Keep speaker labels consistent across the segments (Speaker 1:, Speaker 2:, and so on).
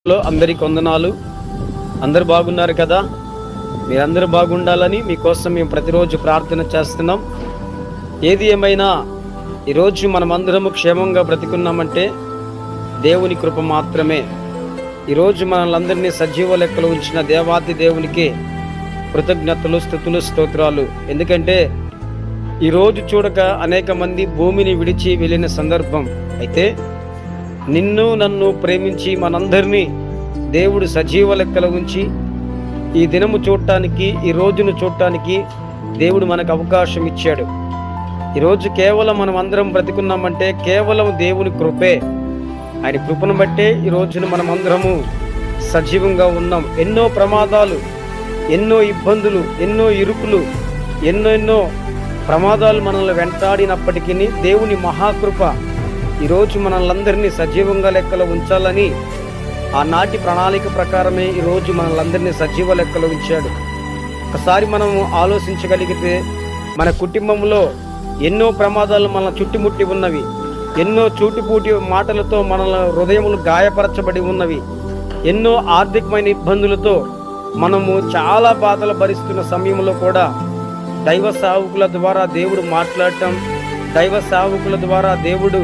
Speaker 1: అందరికి వందనాలు. అందరు బాగున్నారు కదా? మీరందరూ బాగుండాలని మీకోసం మేము ప్రతిరోజు ప్రార్థన చేస్తున్నాం. ఏది ఏమైనా ఈరోజు మనమందరము క్షేమంగా బ్రతికున్నామంటే దేవుని కృప మాత్రమే. ఈరోజు మనల్ని సజీవ లెక్కలు ఉంచిన దేవాది దేవునికి కృతజ్ఞతలు, స్తుతులు, స్తోత్రాలు. ఎందుకంటే ఈరోజు చూడక అనేక మంది భూమిని విడిచి వెళ్ళిన సందర్భం. అయితే నిన్ను నన్ను ప్రేమించి మనందరినీ దేవుడు సజీవ లెక్కలు ఉంచి ఈ దినము చూడటానికి, ఈ రోజును చూడటానికి దేవుడు మనకు అవకాశం ఇచ్చాడు. ఈరోజు కేవలం మనం అందరం బ్రతికున్నామంటే కేవలం దేవుని కృపే. ఆయన కృపను బట్టే ఈ రోజున మనం అందరము సజీవంగా ఉన్నాం. ఎన్నో ప్రమాదాలు, ఎన్నో ఇబ్బందులు, ఎన్నో ఇరుకులు, ఎన్నెన్నో ప్రమాదాలు మనల్ని వెంటాడినప్పటికీ దేవుని మహాకృప ఈరోజు మనల్ందరినీ సజీవంగా లెక్కలో ఉంచాలని ఆనాటి ప్రణాళిక ప్రకారమే ఈరోజు మనల్ందరినీ సజీవ లెక్కలో ఉంచాడు. ఒకసారి మనము ఆలోచించగలిగితే మన కుటుంబంలో ఎన్నో ప్రమాదాలు మన చుట్టుముట్టి ఉన్నవి. ఎన్నో చూటిపూటి మాటలతో మన హృదయములు గాయపరచబడి ఉన్నవి. ఎన్నో ఆర్థికమైన ఇబ్బందులతో మనము చాలా బాధలు భరిస్తున్న సమయంలో కూడా దైవ సేవకుల ద్వారా దేవుడు మాట్లాడటం, దైవ సేవకుల ద్వారా దేవుడు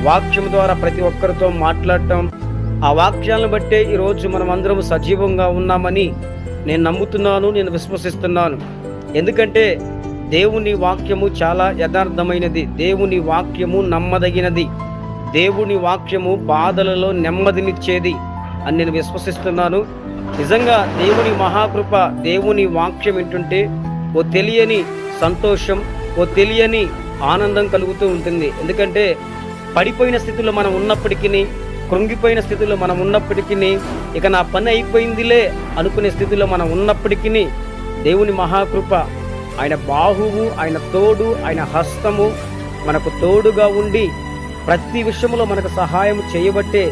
Speaker 1: వాక్యం ద్వారా ప్రతి ఒక్కరితో మాట్లాడటం, ఆ వాక్యాలను బట్టే ఈరోజు మనం అందరం సజీవంగా ఉన్నామని నేను నమ్ముతున్నాను, నేను విశ్వసిస్తున్నాను. ఎందుకంటే దేవుని వాక్యము చాలా యథార్థమైనది, దేవుని వాక్యము నమ్మదగినది, దేవుని వాక్యము బాధలలో నెమ్మదినిచ్చేది అని నేను విశ్వసిస్తున్నాను. నిజంగా దేవుని మహాకృప, దేవుని వాక్యం వింటుంటే ఓ తెలియని సంతోషం, ఓ తెలియని ఆనందం కలుగుతూ ఉంటుంది. ఎందుకంటే పడిపోయిన స్థితిలో మనం ఉన్నప్పటికీ, కృంగిపోయిన స్థితిలో మనం ఉన్నప్పటికీ, ఇక నా పని అయిపోయిందిలే అనుకునే స్థితిలో మనం ఉన్నప్పటికీ దేవుని మహాకృప, ఆయన బాహువు, ఆయన తోడు, ఆయన హస్తము మనకు తోడుగా ఉండి ప్రతి విషయంలో మనకు సహాయం చేయబట్టే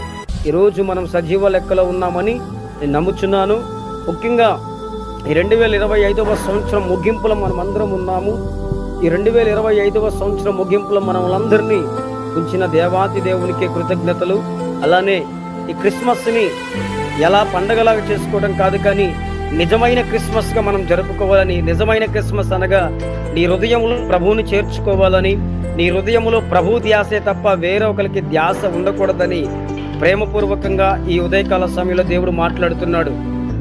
Speaker 1: ఈరోజు మనం సజీవ లెక్కలో ఉన్నామని నేను నమ్ముచున్నాను. ముఖ్యంగా ఈ 2025వ సంవత్సరం ముగింపులో మనం అందరం ఉన్నాము. ఈ 2025వ సంవత్సరం ముగింపులో మనల్ందరినీ ఉంచిన దేవాతి దేవునికి కృతజ్ఞతలు. అలానే ఈ క్రిస్మస్ని ఎలా పండగలాగా చేసుకోవడం కాదు, కానీ నిజమైన క్రిస్మస్గా మనం జరుపుకోవాలని, నిజమైన క్రిస్మస్ అనగా నీ హృదయంలో ప్రభువుని చేర్చుకోవాలని, నీ హృదయంలో ప్రభు ధ్యాసే తప్ప వేరే ఒకరికి ధ్యాస ఉండకూడదని ప్రేమపూర్వకంగా ఈ ఉదయకాల సమయంలో దేవుడు మాట్లాడుతున్నాడు.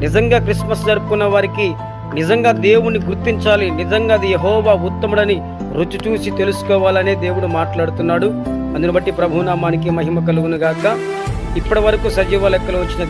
Speaker 1: నిజంగా క్రిస్మస్ జరుపుకున్న వారికి నిజంగా దేవుణ్ణి గుర్తించాలి, నిజంగా అది యెహోవా ఉత్తముడని రుచి చూసి తెలుసుకోవాలనే దేవుడు మాట్లాడుతున్నాడు. అందును బట్టి ప్రభునామానికి మహిమ కలుగును గాక. ఇప్పటి వరకు సజీవ లెక్కలు వచ్చిన